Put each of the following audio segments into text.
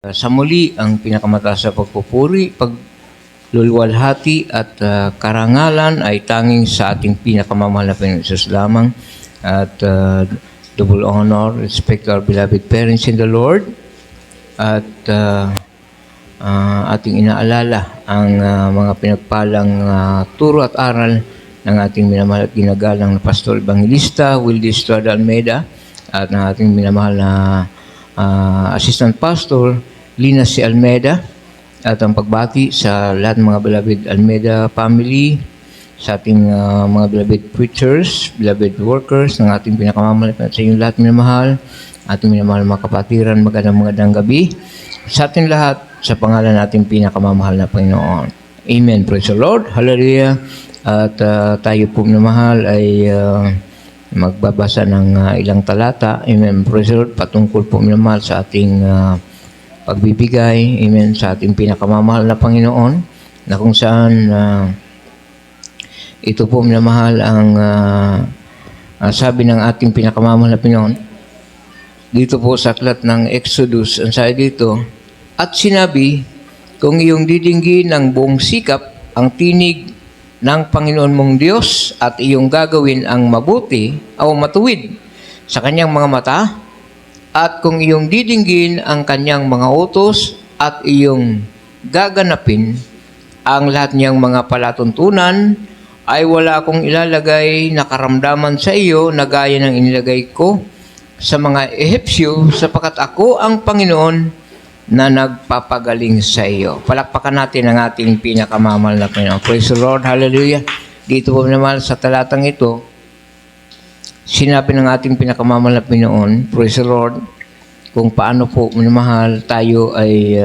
Sa muli, ang pinakamataas sa pagpupuri, pagluluwalhati at karangalan ay tanging sa ating pinakamamahal na Panginoon Jesus lamang. At double honor, respect to our beloved parents in the Lord. At ating inaalala ang mga pinagpalang turo at aral ng ating minamahal at ginagalang na Pastor Evangelista Wildy Estrada Almeida at ng ating minamahal na Assistant Pastor Lina C. Almeida, at ang pagbati sa lahat ng mga beloved Almeida family, sa ating mga beloved preachers, beloved workers ng ating pinakamamahal at sa inyong lahat minamahal, ating minamahal mga kapatiran, magandang gabi sa ating lahat sa pangalan nating pinakamamahal na Panginoon. Amen. Praise the Lord. Hallelujah. At tayo po minamahal ay magbabasa ng ilang talata. Amen. Praise the Lord. Patungkol po minamahal sa ating pagbibigay. Amen. Sa ating pinakamamahal na Panginoon, na kung saan ito po minamahal ang sabi ng ating pinakamamahal na Panginoon dito po sa aklat ng Exodus. Ang sabi dito, at sinabi, kung iyong didinggin ng buong sikap ang tinig ng Panginoon mong Diyos at iyong gagawin ang mabuti o matuwid sa kanyang mga mata, at kung iyong didinggin ang kanyang mga utos at iyong gaganapin ang lahat niyang mga palatuntunan, ay wala akong ilalagay na karamdaman sa iyo na gaya ng inilagay ko sa mga Ehipsyo, sapagkat ako ang Panginoon na nagpapagaling sa iyo. Palakpakan natin ang ating pinakamamahal na Panginoon. Praise the Lord. Hallelujah. Dito po naman sa talatang ito, sinabi ng ating pinakamamahal na Panginoon, praise the Lord, kung paano po minamahal tayo ay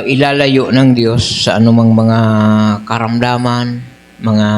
ilalayo ng Diyos sa anumang mga karamdaman, mga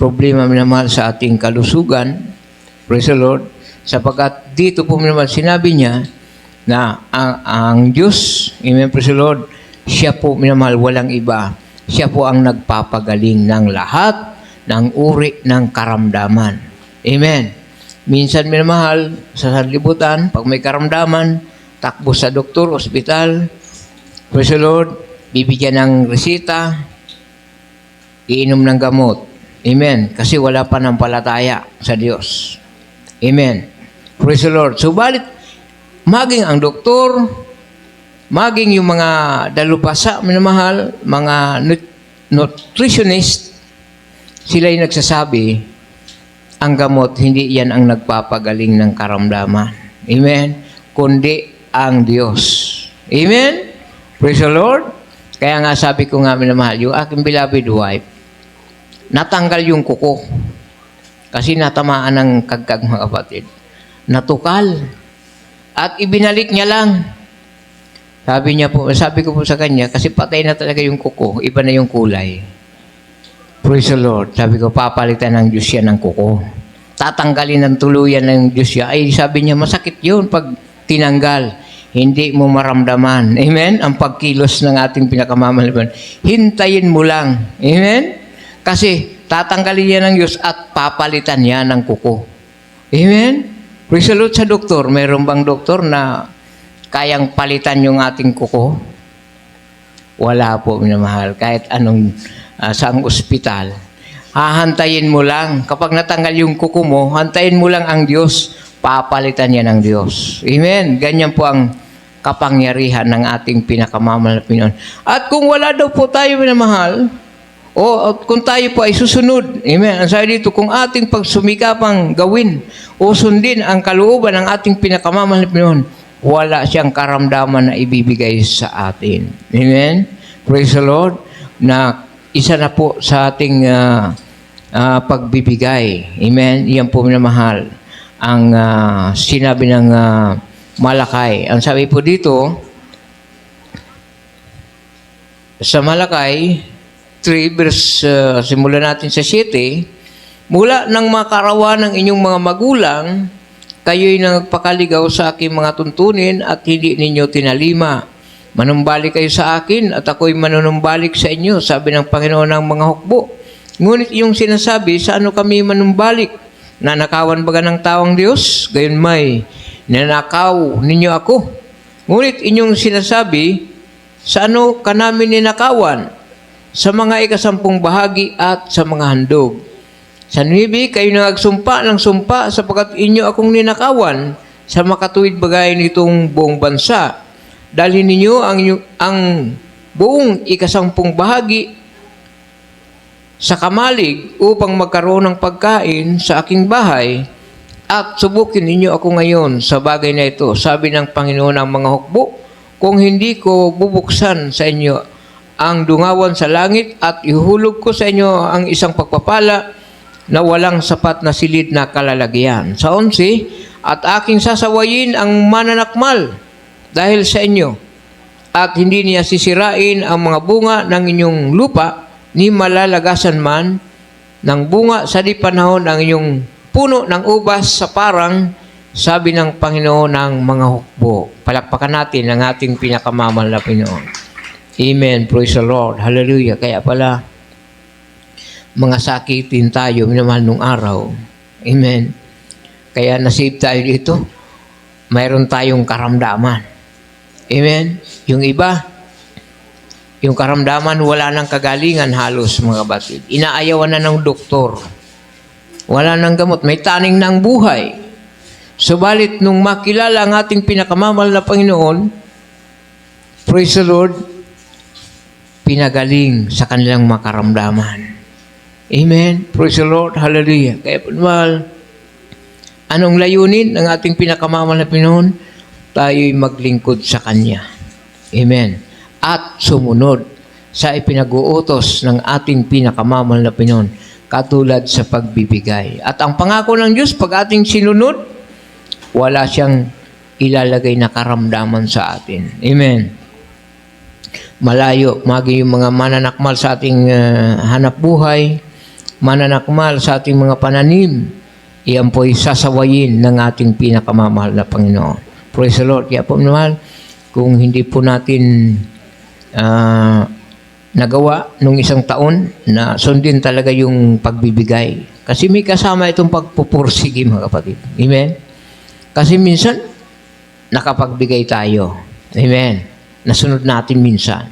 problema minamahal sa ating kalusugan. Praise the Lord. Sapagkat dito po minamahal, sinabi niya na ang Diyos, amen, praise the Lord, siya po minamahal, walang iba. Siya po ang nagpapagaling ng lahat ng uri ng karamdaman. Amen. Minsan minamahal, sa sanlibutan, pag may karamdaman, takbo sa doktor, ospital, praise the Lord, bibigyan ng resita, iinom ng gamot. Amen. Kasi wala pa ng palataya sa Diyos. Amen. Praise the Lord. Subalit, maging ang doktor, maging yung mga dalubhasa, minamahal, mga nutritionist, sila'y nagsasabi, ang gamot, hindi yan ang nagpapagaling ng karamdaman. Amen? Kundi ang Diyos. Amen? Praise the Lord. Kaya nga sabi ko nga, minamahal, yung aking beloved wife, natanggal yung kuko. Kasi natamaan ng kagkag, mga kapatid. Natukal. At ibinalik niya lang. Sabi ko po sa kanya, kasi patay na talaga yung kuko, iba na yung kulay. Praise the Lord. Sabi ko, papalitan ng Diyos yan ng kuko. Tatanggalin ng tuluyan ng Diyos yan. Ay, sabi niya, masakit yun pag tinanggal. Hindi mo maramdaman. Amen? Ang pagkilos ng ating pinakamamahal. Hintayin mo lang. Amen? Kasi tatanggalin yan ng Diyos at papalitan niya ng kuko. Amen? Praise the Lord. Sa doktor, mayroon bang doktor na kayang palitan yung ating kuko? Wala po, minamahal. Kahit anong saang ospital. Hahantayin mo lang. Kapag natanggal yung kuko mo, hantayin mo lang ang Diyos. Papalitan niya ng Diyos. Amen? Ganyan po ang kapangyarihan ng ating pinakamamahal na Panginoon. At kung wala daw po tayo, minamahal, kung tayo po ay susunod, amen, ang sabi dito, kung ating pagsumikapang gawin o sundin ang kalooban ng ating pinakamamahal na Panginoon, wala siyang karamdaman na ibibigay sa atin. Amen? Praise the Lord. Na isa na po sa ating pagbibigay. Amen? Iyan po minamahal ang sinabi ng Malakay. Ang sabi po dito, sa Malakay 3, verse, simulan natin sa 7, mula nang makarawan ng inyong mga magulang, kayo'y nagpakaligaw sa aking mga tuntunin at hindi ninyo tinalima. Manumbalik kayo sa akin at ako'y manunumbalik sa inyo, sabi ng Panginoon ng mga hukbo. Ngunit yung sinasabi, sa ano kami manumbalik? Nanakawan baga ng tawang Diyos? Gayon may, ninakaw ninyo ako. Ngunit inyong sinasabi, sa ano ka namin ninakawan? Sa mga ikasampung bahagi at sa mga handog. Sa 9, kayo nagsumpa ng sumpa sapagkat inyo akong ninakawan sa makatuwid bagay nitong buong bansa. Dalhin ninyo ang buong ikasampung bahagi sa kamalig upang magkaroon ng pagkain sa aking bahay at subukin ninyo ako ngayon sa bagay na ito. Sabi ng Panginoon ng mga hukbo, kung hindi ko bubuksan sa inyo ang dungawan sa langit at ihulog ko sa inyo ang isang pagpapala na walang sapat na silid na kalalagyan. Sa 11, at aking sasawayin ang mananakmal dahil sa inyo at hindi niya sisirain ang mga bunga ng inyong lupa ni malalagasan man ng bunga sa di panahon ng inyong puno ng ubas sa parang, sabi ng Panginoon ng mga hukbo. Palakpakan natin ang ating pinakamamahal na Panginoon. Amen. Praise the Lord. Hallelujah. Kaya pala, mga sakitin tayo, minamahal nung araw. Amen. Kaya nasave tayo dito. Mayroon tayong karamdaman. Amen. Yung iba, yung karamdaman wala nang kagalingan halos, mga batid. Inaayawan na ng doktor. Wala nang gamot. May taning na ang buhay. Subalit, nung makilala ang ating pinakamamahal na Panginoon, praise the Lord, pinagaling sa kanilang makaramdaman. Amen. Praise the Lord. Hallelujah. Kaya mahal, anong layunin ng ating pinakamamahal na Panginoon? Tayo'y maglingkod sa Kanya. Amen. At sumunod sa ipinag-uutos ng ating pinakamamahal na Panginoon, katulad sa pagbibigay. At ang pangako ng Diyos, pag ating sinunod, wala siyang ilalagay na karamdaman sa atin. Amen. Malayo, magi yung mga mananakmal sa ating hanap buhay, mananakmal sa ating mga pananim, iyan po'y sasawayin ng ating pinakamamahal na Panginoon. Praise the Lord. Kaya po, mahal, kung hindi po natin nagawa nung isang taon na sundin talaga yung pagbibigay. Kasi may kasama itong pagpupursige, mga kapatid. Amen? Kasi minsan, nakapagbigay tayo. Amen? Nasunod natin minsan.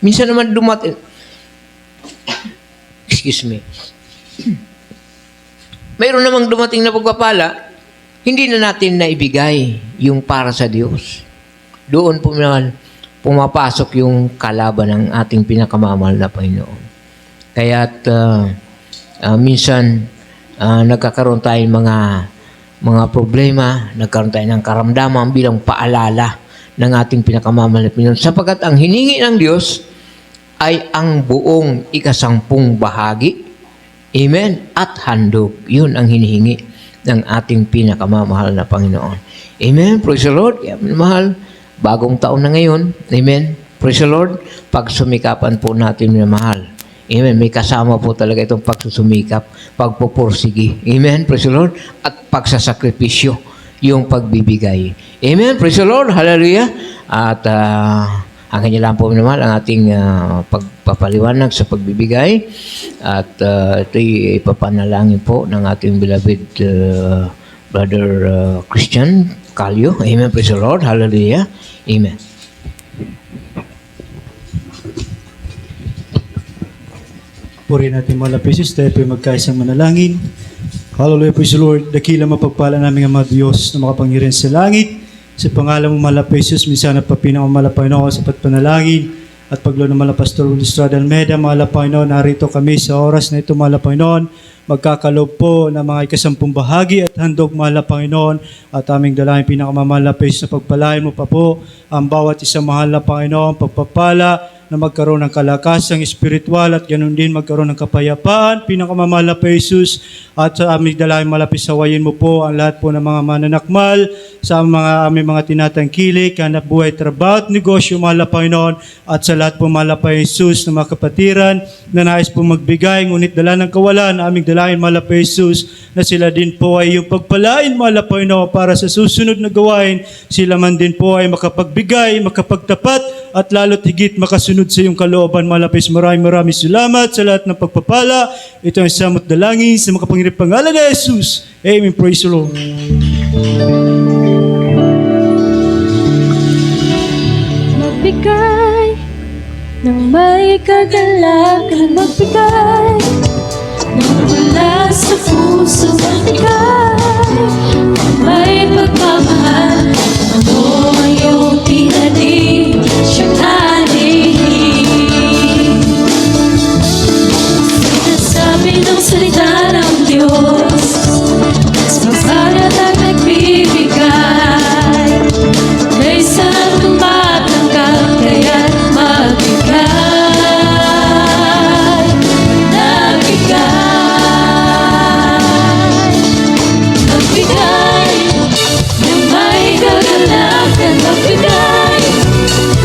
Minsan naman dumating, excuse me, mayroon namang dumating na pagpapala, hindi na natin naibigay yung para sa Diyos. Doon po naman pumapasok yung kalaban ng ating pinakamamahal na Panginoon. Kaya't minsan nagkakaroon tayo mga problema, nagkaroon tayo ng karamdaman bilang paalala ng ating pinakamamahal na Panginoon. Sapagkat ang hiningi ng Diyos ay ang buong ikasampung bahagi. Amen? At handog. Yun ang hinihingi ng ating pinakamamahal na Panginoon. Amen? Praise the Lord. Kaya mahal, bagong taon na ngayon. Amen? Praise the Lord. Pagsumikapan po natin na mahal. Amen? May kasama po talaga itong pagsusumikap, pagpupursige. Amen? Praise the Lord. At pagsasakripisyo, yung pagbibigay. Amen? Praise the Lord. Hallelujah. At ang kanya lang po naman ang ating pagpapaliwanag sa pagbibigay. At ito'y ipapanalangin po ng ating beloved Brother Christian Calio. Amen. Praise the Lord. Hallelujah. Amen. Purihin natin mga lapisis, tayo po'y magkaisang manalangin. Hallelujah, praise the Lord. Dakila mapagpala namin ang mga Diyos na makapangyarihan sa langit. Sa pangalan mo, Mahal na Jesus, minsan at papinang Panginoon sa patpanalangin at paglo ng Mahal na Pastor Willie Estrada Almeida, Mahal na Panginoon, narito kami sa oras na ito, Mahal na Panginoon, magkakaloob po ng mga ikasampung bahagi at handog, Mahal na Panginoon, at aming dalangin pinakamamahal na Jesus na pagpalain mo pa po ang bawat isang Mahal na Panginoon, pagpapala na magkaroon ng kalakasang espiritual at ganoon din magkaroon ng kapayapaan, pinakamamahal na Jesus, at sa aming dalangin malapis sawayin mo po ang lahat po ng mga mananakmal sa aming mga tinatangkilik, hanap buhay, trabaho at negosyo, Mahal na Panginoon, at sa lahat po, Mahal na Jesus, na mga kapatiran na nais po magbigay, ngunit dala ng kawalan, aming dalangin, Mahal na Jesus, na sila din po ay yung pagpalain, Mahal na Panginoon, para sa susunod na gawain, sila man din po ay makapagbigay, makapagtapat, at lalo't higit makasunod sa iyong kalooban. Malapis, maraming salamat sa lahat ng pagpapala. Ito ang samot dalangin sa makapangyarihang pangalan ni Jesus. Amen. Praise the Lord. Magbigay ng may kagalakan, magbigay ng mula sa puso, magbigay ng may pagmamahal. Ano ang iyong tinanim, siyang alihim. Sinasabi ng salita ng Diyos, mas masalat at nagbibigay. May isang tumatangkap, kaya't magbigay. Magbigay ng may kagalakan, magbigay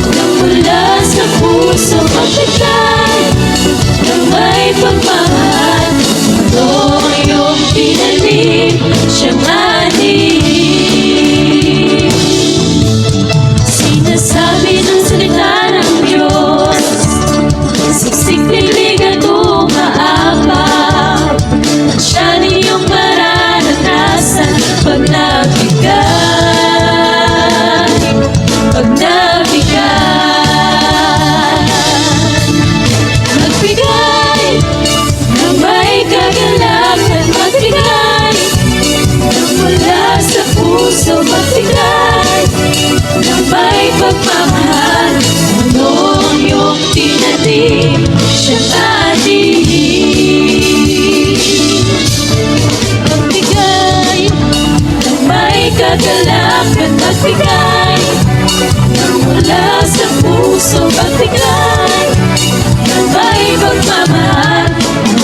ng mula sa puso, magbigay ng may pagmamahal. Ito ang iyong tinanim, siyang alihim. Sinasabi ng salita ng Diyos, siksik, lilig at umaapaw. At siya niyong mararanasan pag nagbigay, pag nagbigay. Magbigay ng may kagalakan, magbigay ng mula sa puso, magbigay ng may pagmamahal. Ano ang iyong tinanim, siyang alihim. Magbigay ng may kagalakan, magbigay ng mula sa puso, magbigay ng may pagmamahal.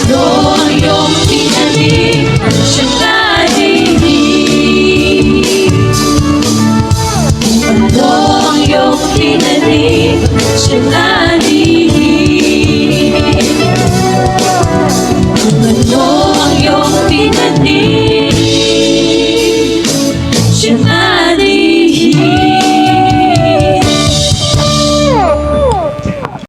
Ano ang iyong tinanim, siyang alihim. Ano ang iyong tinanim, siyang alihim. Ano ang iyong tinanim, siyang alihim.